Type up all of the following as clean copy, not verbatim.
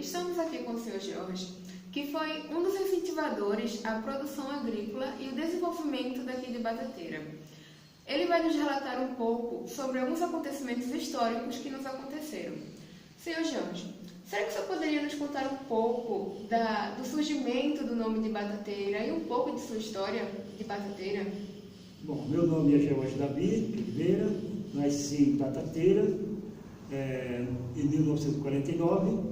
estamos aqui com o Sr. Jorge, que foi um dos incentivadores à produção agrícola e o desenvolvimento daqui de Batateira. Ele vai nos relatar um pouco sobre alguns acontecimentos históricos que nos aconteceram. Sr. Jorge, será que o senhor poderia nos contar um pouco do surgimento do nome de Batateira e um pouco de sua história de Batateira? Bom, meu nome é Jorge Davi Oliveira, nasci em Batateira em 1949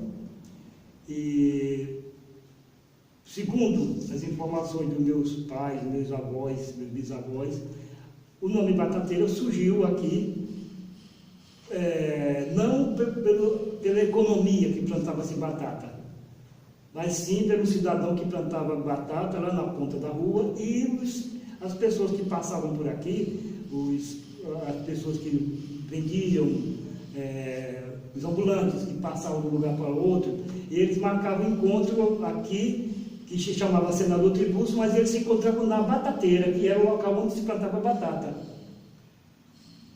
e, segundo as informações dos meus pais, meus avós, meus bisavós, o nome Batateira surgiu aqui não pela economia que plantava-se batata, mas sim pelo cidadão que plantava batata lá na ponta da rua e as pessoas que passavam por aqui, as pessoas que vendiam, os ambulantes que passavam de um lugar para outro, e eles marcavam um encontro aqui, que se chamava Senador Tribúcio, mas eles se encontravam na Batateira, que era o local onde se plantava batata.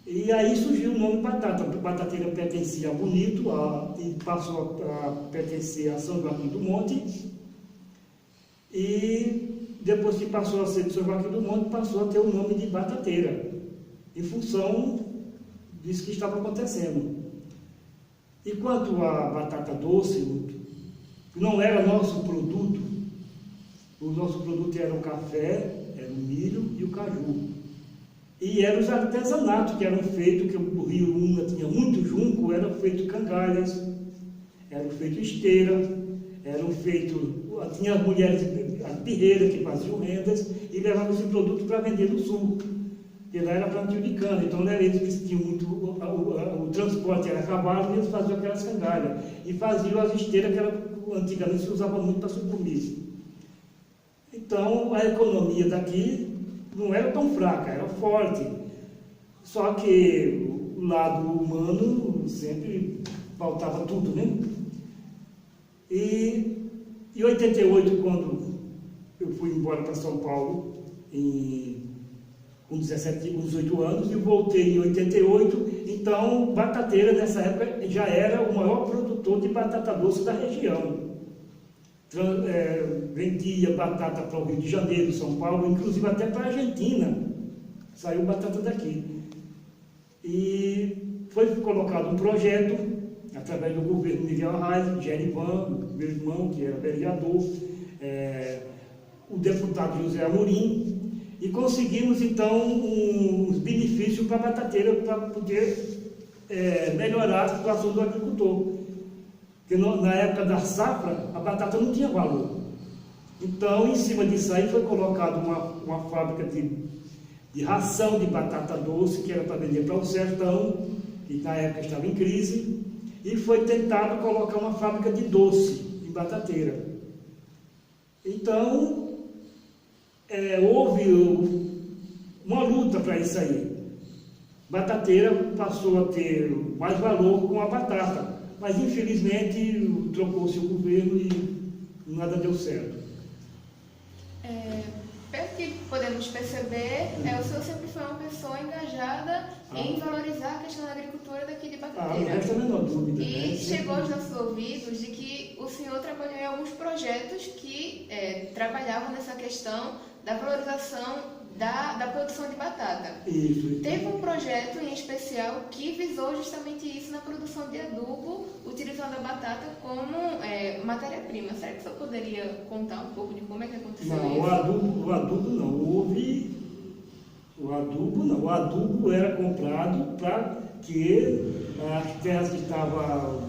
E aí surgiu o nome Batata. Batateira pertencia a Bonito e passou a pertencer a São Joaquim do Monte. E depois que passou a ser de São Joaquim do Monte, passou a ter o nome de Batateira, em função disso que estava acontecendo. E quanto à batata doce, que não era nosso produto, o nosso produto era o café, era o milho e o caju. E eram os artesanatos que eram feitos, que o Rio Una tinha muito junco, eram feitos cangalhas, eram feitos esteira, tinha as mulheres, as birreiras que faziam rendas e levavam esse produto para vender no sul. E lá era plantio de cana, então não era eles que tinham muito, o transporte era cavalo e eles faziam aquelas cangalhas. E faziam as esteiras que antigamente se usava muito para sucumir. Então a economia daqui não era tão fraca, era forte. Só que o lado humano sempre faltava tudo, né? E em 88, quando eu fui embora para São Paulo, com 18 anos, e voltei em 88, então Batateira nessa época já era o maior produtor de batata doce da região. Vendia batata para o Rio de Janeiro, São Paulo, inclusive até para a Argentina, saiu batata daqui. E foi colocado um projeto, através do governo Miguel Arraes, Gerivan, meu irmão, que era vereador, o deputado José Amorim, e conseguimos então uns benefícios para a Batateira, para poder melhorar a situação do agricultor. Porque na época da safra, a batata não tinha valor. Então, em cima disso aí, foi colocada uma fábrica de ração de batata doce, que era para vender para o sertão, que na época estava em crise, e foi tentado colocar uma fábrica de doce em Batateira. Então, houve uma luta para isso aí. Batateira passou a ter mais valor com a batata. Mas, infelizmente, trocou-se o governo e nada deu certo. Pelo que podemos perceber, o senhor sempre foi uma pessoa engajada em valorizar a questão da agricultura daqui de Batateira. Não resta a menor dúvida. E chegou aos nossos ouvidos de que o senhor trabalhou em alguns projetos que trabalhavam nessa questão da valorização da produção de batata. Isso. Teve um projeto em especial que visou justamente isso na produção de adubo, utilizando a batata como matéria-prima. Será que o senhor poderia contar um pouco de como é que aconteceu isso? Não, o adubo não. O adubo era comprado para que as terras que estavam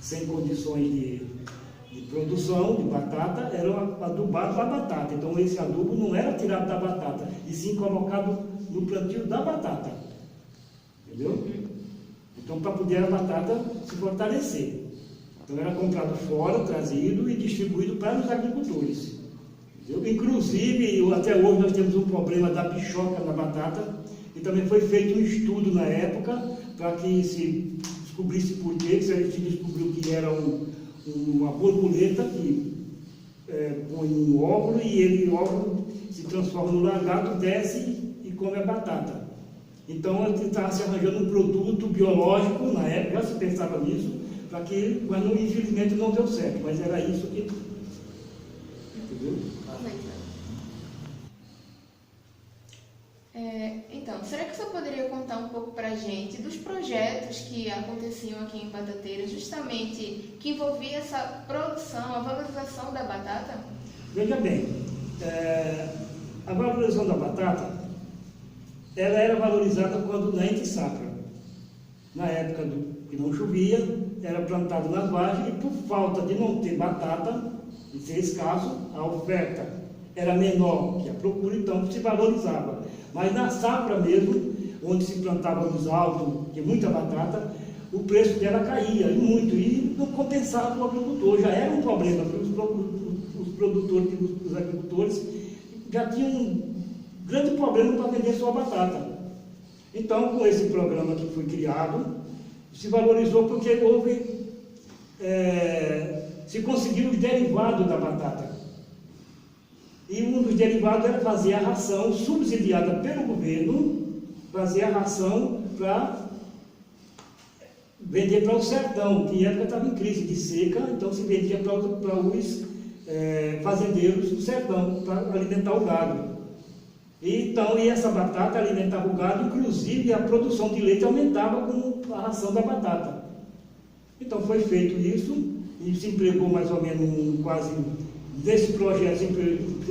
sem condições de produção de batata eram adubadas da batata. Então esse adubo não era tirado da batata, e sim colocado no plantio da batata. Entendeu? Então, para poder a batata se fortalecer. Então era comprado fora, trazido e distribuído para os agricultores. Entendeu? Inclusive, até hoje nós temos um problema da bichoca na batata, e também foi feito um estudo na época para que se descobrisse por quê, se a gente descobriu que era uma borboleta que põe um óvulo e o óvulo se transforma no lagarto, desce e come a batata. Então estava se arranjando um produto biológico, na época já se pensava nisso, mas não, infelizmente não deu certo, mas era isso que... Entendeu? Então, será que você poderia contar um pouco para a gente dos projetos que aconteciam aqui em Batateira, justamente que envolvia essa produção, a valorização da batata? Veja bem, a valorização da batata, ela era valorizada quando na entre safra. Na época que não chovia, era plantado nas vargens e por falta de não ter batata, de ser escasso, a oferta era menor que a procura, então se valorizava. Mas na safra mesmo, onde se plantava nos altos, de muita batata, o preço dela caía, e muito, e não compensava o agricultor. Já era um problema, porque os produtores, os agricultores, já tinham um grande problema para vender sua batata. Então, com esse programa que foi criado, se valorizou porque se conseguiu os derivados da batata. E um dos derivados era fazer a ração subsidiada pelo governo, fazer a ração para vender para o sertão, que na época estava em crise de seca, então se vendia para os fazendeiros do sertão, para alimentar o gado. E essa batata alimentava o gado, inclusive a produção de leite aumentava com a ração da batata. Então foi feito isso, e se empregou mais ou menos quase... Desse projeto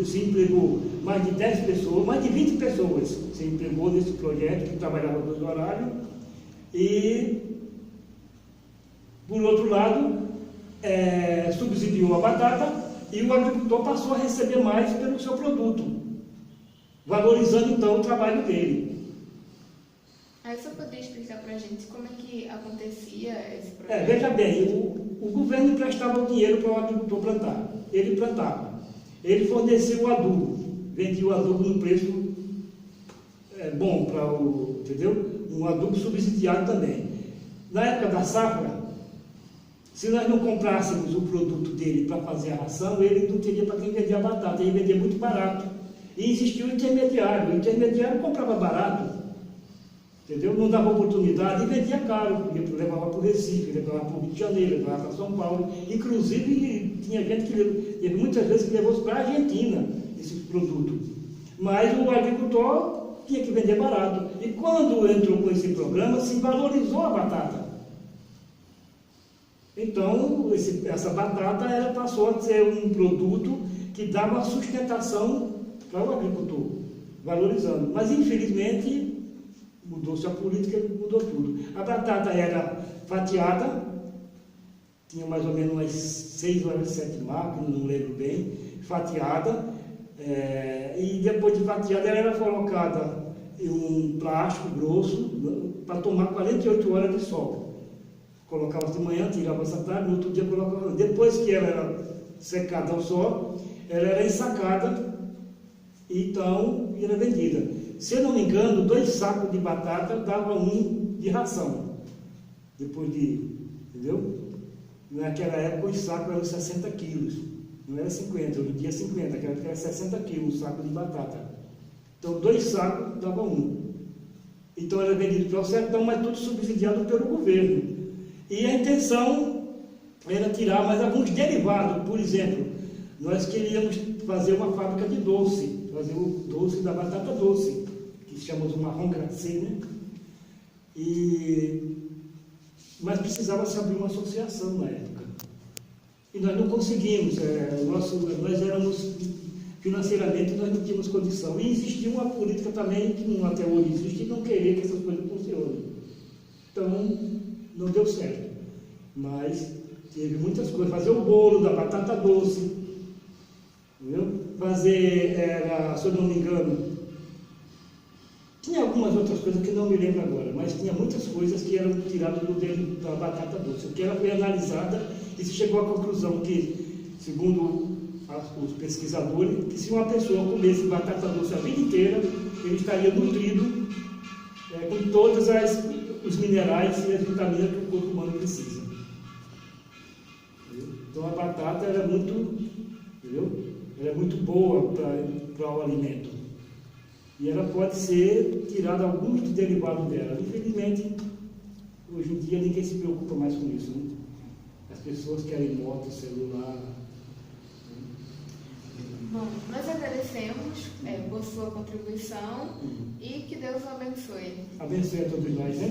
se empregou mais de 10 pessoas, mais de 20 pessoas se empregou nesse projeto, que trabalhava 2 horários. E, por outro lado, subsidiou a batata e o agricultor passou a receber mais pelo seu produto, valorizando então o trabalho dele. Aí você poderia explicar para a gente como é que acontecia esse projeto? Veja bem, o governo emprestava o dinheiro para o agricultor plantar. Ele plantava. Ele fornecia o adubo, vendia o adubo num preço bom para entendeu? Um adubo subsidiado também. Na época da safra, se nós não comprássemos o produto dele para fazer a ração, ele não teria para quem vender a batata, ele vendia muito barato. E existia o intermediário. O intermediário comprava barato, entendeu? Não dava oportunidade e vendia caro, levava para o Recife, levava para o Rio de Janeiro, levava para São Paulo. Inclusive, tinha gente muitas vezes que levou para a Argentina esse produto. Mas o agricultor tinha que vender barato. E quando entrou com esse programa, se valorizou a batata. Então, essa batata passou a ser um produto que dava sustentação para o agricultor, valorizando. Mas, infelizmente, mudou-se a política, mudou tudo. A batata era fatiada, tinha mais ou menos umas 6 ou 7 marcas, não lembro bem, fatiada, e depois de fatiada ela era colocada em um plástico grosso para tomar 48 horas de sol. Colocava de manhã, tirava essa tarde, no outro dia colocava. Depois que ela era secada ao sol, ela era ensacada e então era vendida. Se eu não me engano, 2 sacos de batata dava 1 de ração. Depois entendeu? Naquela época os sacos eram 60 quilos, não era 50, hoje em dia é 50, naquela época era 60 quilos um saco de batata. Então 2 sacos dava 1. Então era vendido para o sertão, mas tudo subsidiado pelo governo. E a intenção era tirar mais alguns derivados. Por exemplo, nós queríamos fazer uma fábrica de doce, fazer o doce da batata doce, que se chama o marrom glacé, né? Mas precisava se abrir uma associação na época. E nós não conseguimos. Nós éramos, financeiramente, nós não tínhamos condição. E existia uma política também, que até hoje existe, de não querer que essas coisas funcionem. Então, não deu certo. Mas teve muitas coisas. Fazer o bolo da batata doce, entendeu? Fazer, se eu não me engano, tinha algumas outras coisas que não me lembro agora, mas tinha muitas coisas que eram tiradas do dentro da batata doce. O que ela foi analisada e se chegou à conclusão que, segundo os pesquisadores, que se uma pessoa comesse batata doce a vida inteira, ele estaria nutrido com todos os minerais e as vitaminas que o corpo humano precisa. Então a batata era muito, era muito boa para o alimento. E ela pode ser tirada alguns dos derivados dela. Infelizmente, hoje em dia ninguém se preocupa mais com isso, né? pessoas querem moto, celular. Bom, nós agradecemos por sua contribuição e que Deus o abençoe. Abençoe a todos nós, né?